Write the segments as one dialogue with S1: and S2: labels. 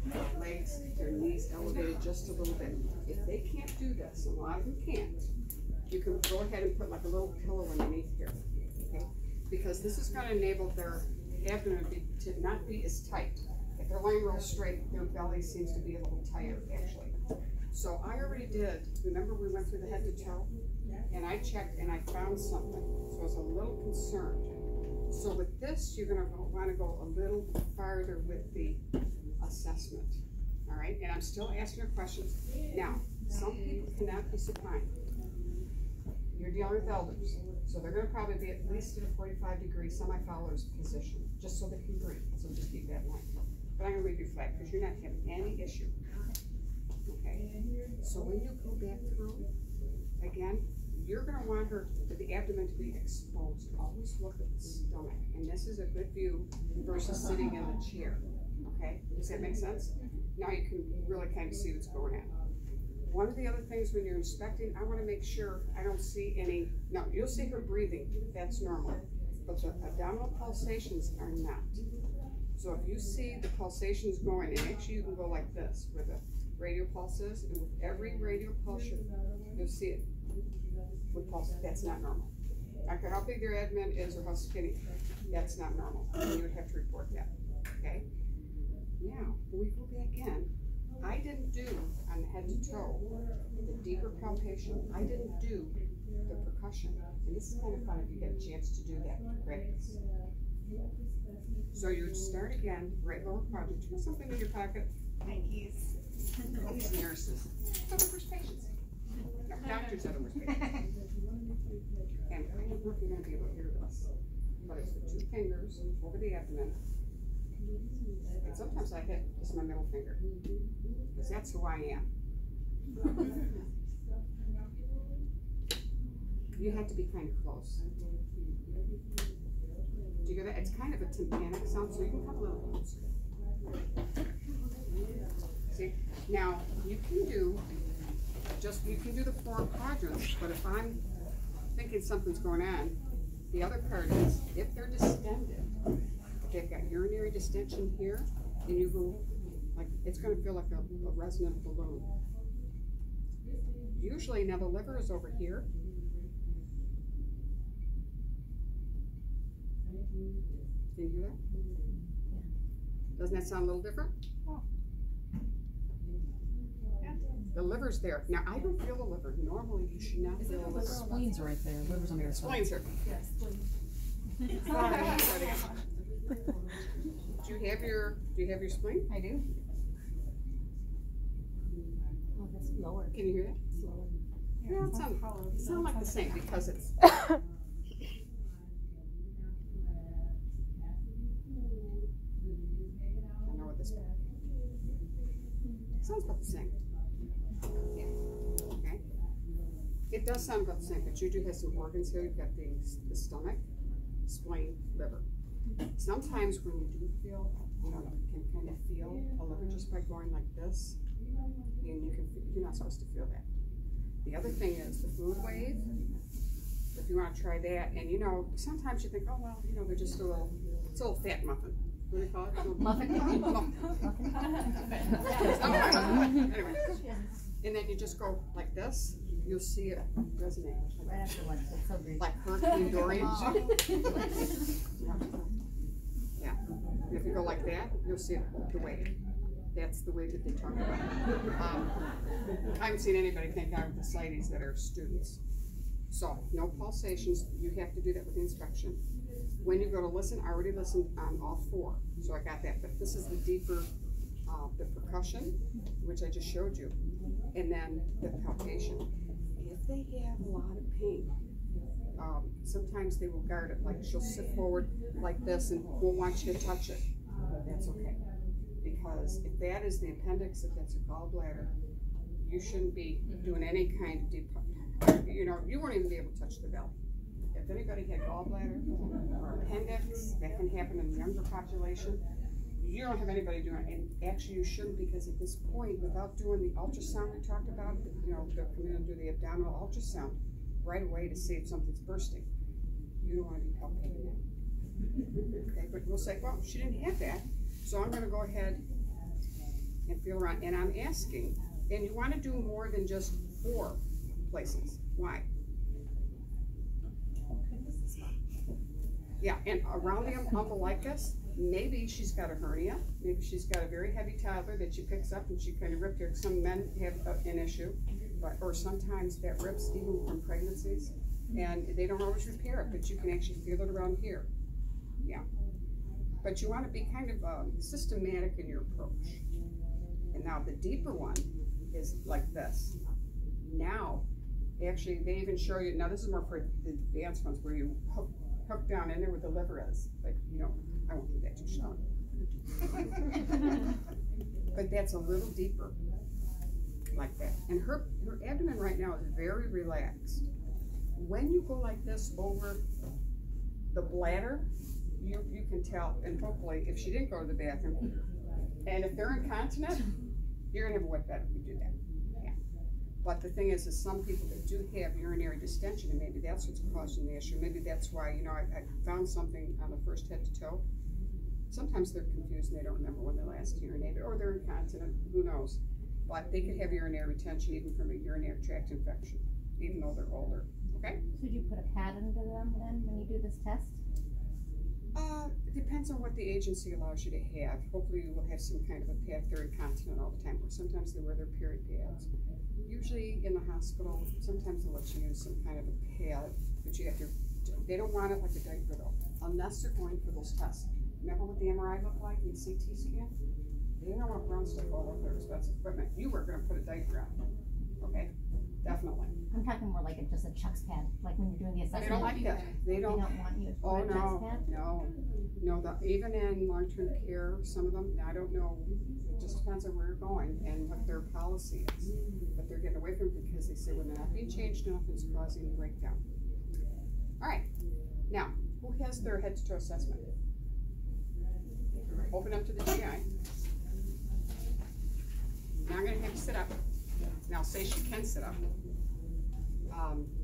S1: their legs, their knees elevated just a little bit. If they can't do this, and a lot of them can't, you can go ahead and put like a little pillow underneath here, okay? Because this is going to enable their abdomen to not be as tight. If they're laying real straight, their belly seems to be a little tighter, actually. So I already did, remember we went through the head to toe? And I checked and I found something, so I was a little concerned. So with this, you're going to want to go a little farther with the assessment, all right? And I'm still asking your questions. Now, some people cannot be supine. You're dealing with elders, so they're going to probably be at least in a 45-degree semi-fowler's position, just so they can breathe. So just keep that in mind. But I'm going to leave you flat because you're not having any issue. Okay? So when you go back through, again, you're going to want the abdomen to be exposed. Always look at the stomach. And this is a good view versus sitting in the chair. Okay? Does that make sense? Now you can really kind of see what's going on. One of the other things when you're inspecting, I want to make sure I don't see any, no, you'll see her breathing. That's normal. But the abdominal pulsations are not. So if you see the pulsations going, and actually you can go like this, where the radial pulse is, and with every radial pulse, you'll see it with pulse. That's not normal. I don't care how big your abdomen is or how skinny, that's not normal. And you would have to report that. Okay? Now, when we go back in, I didn't do on the head to toe the deeper palpation. I didn't do the percussion. And this is kind of fun if you get a chance to do that to practice. So you would start again, right lower quadrant. You have something in your pocket?
S2: My keys.
S1: These nurses. So the first patients. No, doctors are the worst patients. And I don't know if you're going to be able to hear this, but it's the 2 fingers over the abdomen. And sometimes I hit just my middle finger, because that's who I am. You have to be kind of close. Do you hear that? It's kind of a tympanic sound, so you can come a little closer. See? Now, you can do the 4 quadrants, but if I'm thinking something's going on, the other part is, if they're distended, if they've got urinary distension here, and you go, like, it's going to feel like a resonant balloon. Usually, now the liver is over here. Can you hear that? Doesn't that sound a little different? Oh. The liver's there. Now, I don't feel the liver. Normally, you should not feel the liver.
S3: Spleen's right there. Liver's on the other side.
S1: Spleen's are.
S2: Yes, please.
S1: Do you have your spleen?
S2: I do. Oh, that's lower.
S1: Can you hear that?
S2: It's lower.
S1: Yeah, it sounds like the same because it's. Sounds about the same. Yeah. Okay. It does sound about the same, but you do have some organs here. You've got the stomach, spleen, liver. Sometimes when you do feel, you can kind of feel a liver just by going like this, and you're not supposed to feel that. The other thing is the food wave. If you want to try that, and sometimes you think, oh well, they're just it's a little fat muffin. What do you call it?
S2: Muffin?
S1: Anyway. And then you just go like this. You'll see it resonate.
S2: Right after lunch. That's so great.
S1: Like Hurricane Dorian. Yeah. And if you go like that, you'll see the wave. That's the wave that they talk about. I haven't seen anybody think out of the ascites that are students. So, no pulsations. You have to do that with the inspection. When you go to listen, I already listened on all 4, so I got that. But this is the deeper, the percussion, which I just showed you, and then the palpation. If they have a lot of pain, sometimes they will guard it. Like she'll sit forward like this and won't want you to touch it. That's okay, because if that is the appendix, if that's a gallbladder, you shouldn't be doing any kind of deep. You won't even be able to touch the belly. If anybody had gallbladder or appendix, that can happen in the younger population. You don't have anybody doing it, and actually you shouldn't, because at this point, without doing the ultrasound we talked about, they'll come in and do the abdominal ultrasound right away to see if something's bursting. You don't want to be palpating that. Okay, but we'll say, well, she didn't have that, so I'm going to go ahead feel around, and I'm asking, and you wanna do more than just 4 places, why? Yeah, and around the umbilicus, maybe she's got a hernia, maybe she's got a very heavy toddler that she picks up and she kind of ripped her. Some men have an issue, or sometimes that rips even from pregnancies, and they don't always repair it, but you can actually feel it around here. Yeah, but you want to be kind of systematic in your approach. And now the deeper one is like this. Now, actually, they even show you. Now this is more for the advanced ones where you hook down in there where the liver is, but you know, I won't do that to Sean. But that's a little deeper, like that. And her abdomen right now is very relaxed. When you go like this over the bladder, you can tell, and hopefully, if she didn't go to the bathroom, and if they're incontinent, you're gonna have a wet bed if you do that. Yeah. But the thing is some people that do have urinary distension, and maybe that's what's causing the issue. Maybe that's why, you know, I found something on the first head to toe. Sometimes they're confused and they don't remember when they last urinated, or they're incontinent, who knows. But they could have urinary retention even from a urinary tract infection, even though they're older, okay?
S2: Should you put a pad under them then when you do this test?
S1: It depends on what the agency allows you to have. Hopefully you will have some kind of a pad if they're incontinent all the time, or sometimes they wear their period pads. Usually in the hospital, sometimes they'll let you use some kind of a pad, but you have to, they don't want it like a diaper though, unless they're going for those tests. Remember what the MRI looked like in CT scan? They don't want brown stuff all over their expensive equipment. You were gonna put a diaper on, okay? Definitely.
S2: I'm talking more like just a Chuck's pad, like when you're doing the assessment.
S1: They don't like that. They don't
S2: want you to
S1: Oh,
S2: put a Chuck's pad?
S1: no. Even in long-term care, some of them, I don't know, it just depends on where you're going and what their policy is. But they're getting away from it because they say when they're not being changed enough, it's causing a breakdown. All right, now, who has their head to toe assessment? Open up to the GI. Now I'm gonna have you sit up. Now say she can sit up.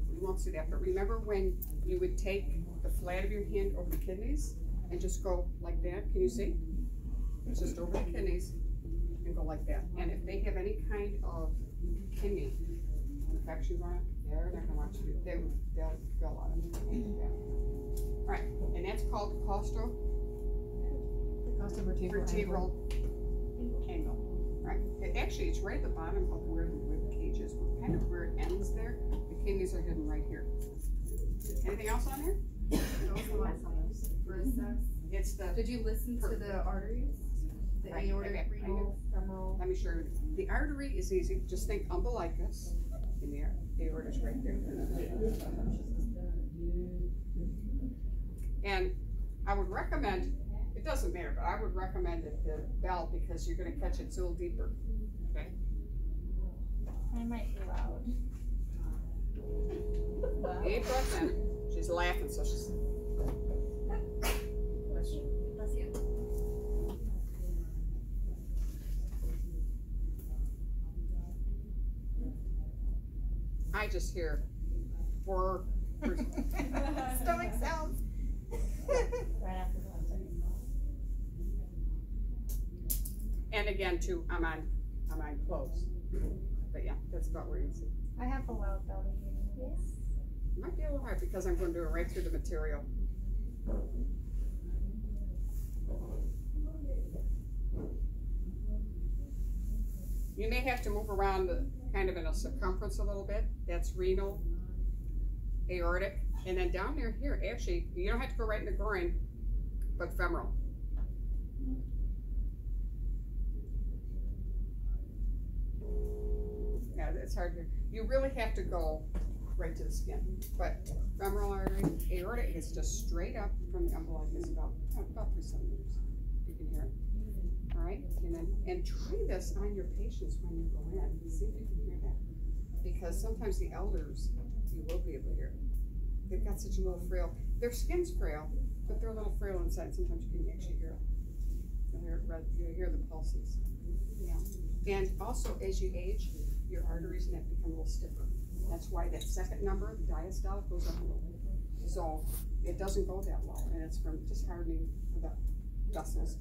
S1: We won't see that, but remember when you would take the flat of your hand over the kidneys and just go like that? Can you see? It's just over the kidneys and go like that. And if they have any kind of kidney infection going on, they're not gonna want you to, they'll fill out it. All right, and that's called costal vertebral angle. Right? Actually, it's right at the bottom of where the rib cage is, kind of where it ends there. The kidneys are hidden right here. Anything else on there? It's the.
S4: Did you listen to the arteries? The aortic, renal, femoral.
S1: Let me show you. The artery is easy. Just think umbilicus in there. The aorta is right there. And I would recommend. It doesn't matter, but I would recommend the belt because you're going to catch it a little deeper. Okay.
S2: I might be loud.
S1: Deep breath in. She's laughing, so she's.
S4: Bless you.
S1: I just hear 4.
S4: Stomach sounds.
S2: Right after the one second.
S1: And again, too, I'm on close. But yeah, that's about where you see.
S4: I have a loud belly. Yes.
S1: It might be a little hard because I'm going to do it right through the material. You may have to move around kind of in a circumference a little bit. That's renal, aortic, and then down there here, actually, you don't have to go right in the groin, but femoral. Yeah, it's hard to, you really have to go right to the skin. But femoral artery, aortic is just straight up from the umbilicus about 3 centimeters. You can hear it. All right, and try this on your patients when you go in. See if you can hear that. Because sometimes the elders, you will be able to hear. They've got such a little frail, their skin's frail, but they're a little frail inside. Sometimes you can actually hear it. You'll hear the pulses. Yeah. And also, as you age, your arteries and that become a little stiffer. That's why that second number, the diastolic, goes up a little. So it doesn't go that low, and it's from just hardening the vessels.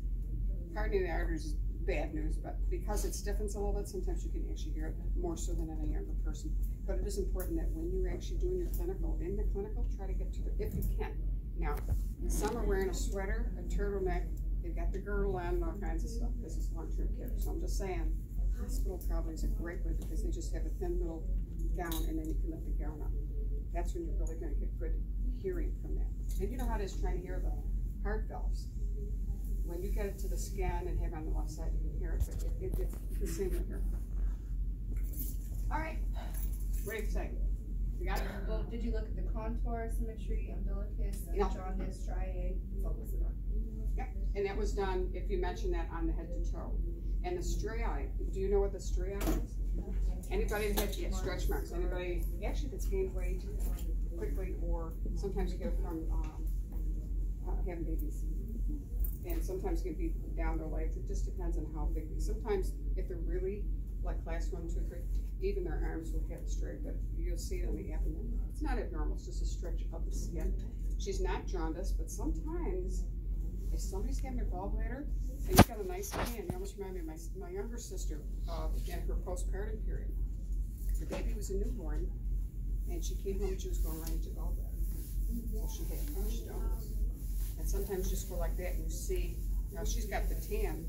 S1: Hardening the arteries is bad news, but because it stiffens a little bit, sometimes you can actually hear it more so than in a younger person. But it is important that when you're actually doing your clinical, in the clinical, try to get to the, if you can. Now, some are wearing a sweater, a turtleneck, they've got the girdle on and all kinds of stuff because it's long-term care. So I'm just saying, hospital probably is a great way because they just have a thin little gown and then you can lift the gown up. That's when you're really going to get good hearing from that. And you know how it is trying to hear the heart valves. When you get it to the scan and have it on the left side, you can hear it, but it's the same with here. All right, what do you say? You got it?
S4: Well, did you look at the contour, symmetry, umbilicus,
S1: Yeah.
S4: jaundice, striae? What was it on?
S1: Yep, and that was done, if you mention that, on the head to toe. And the striae, do you know what the striae is? Anybody that has stretch marks, anybody actually that's gained weight quickly, or sometimes you get it from having babies. And sometimes it can be down their legs, it just depends on how big. Sometimes if they're really like class 1, 2, 3, even their arms will have straight, but you'll see it on the abdomen. It's not abnormal, it's just a stretch of the skin. She's not jaundiced, but sometimes if somebody's having a gallbladder and you've got a nice tan, you almost remind me of my younger sister in her postpartum period. The baby was a newborn and she came home and she was going right into gallbladder. So she had huge stones. And sometimes you just go like that and you see, now she's got the tan,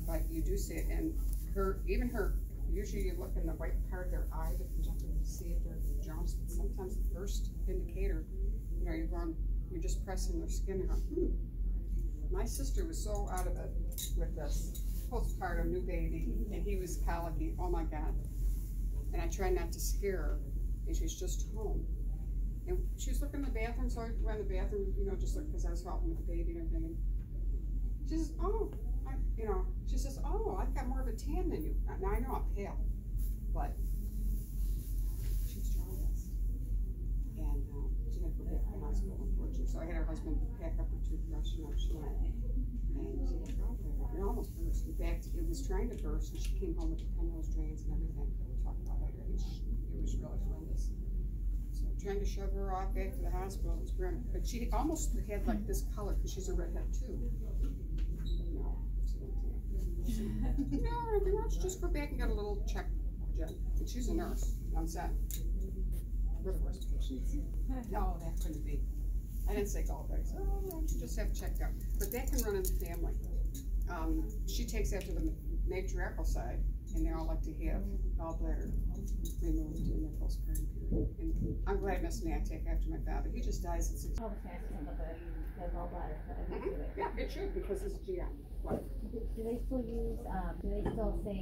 S1: but you do see it. And even her, usually you look in the white part of their eye, the conjunctiva, to see if they're jaundiced. But sometimes the first indicator, you're just pressing their skin and going, My sister was so out of it with this postpartum new baby, and he was colicky, oh my God. And I tried not to scare her, and she's just home. And she was looking in the bathroom, so I went in the bathroom, just look, because I was helping with the baby and everything. And she says, I've got more of a tan than you. Now I know I'm pale, but she was jaundiced. And she had to go back to the hospital, unfortunately. So I had her husband pack up her toothbrush, she went. And she had gallbladder. It almost burst. In fact, it was trying to burst, and she came home with the penrose drains and everything. We'll talk about later. It was really horrendous. So trying to shove her off back to the hospital, it was grim. But she almost had like this color because she's a redhead too. No, why don't you just go back and get a little check, Jen? And she's a nurse. I'm sad. We're the worst patients. No, that couldn't be. I didn't say gallbags. Oh, you just have checked out. But that can run in the family. She takes after the matriarchal side, and they all like to have gallbladder removed in their postpartum period. And I'm glad Miss Nat take after my father. He just dies at 6.
S2: All the parents think of the gallbladder, but I don't do it.
S1: Yeah, it should, because it's GI. What?
S2: Do they still use, do they still say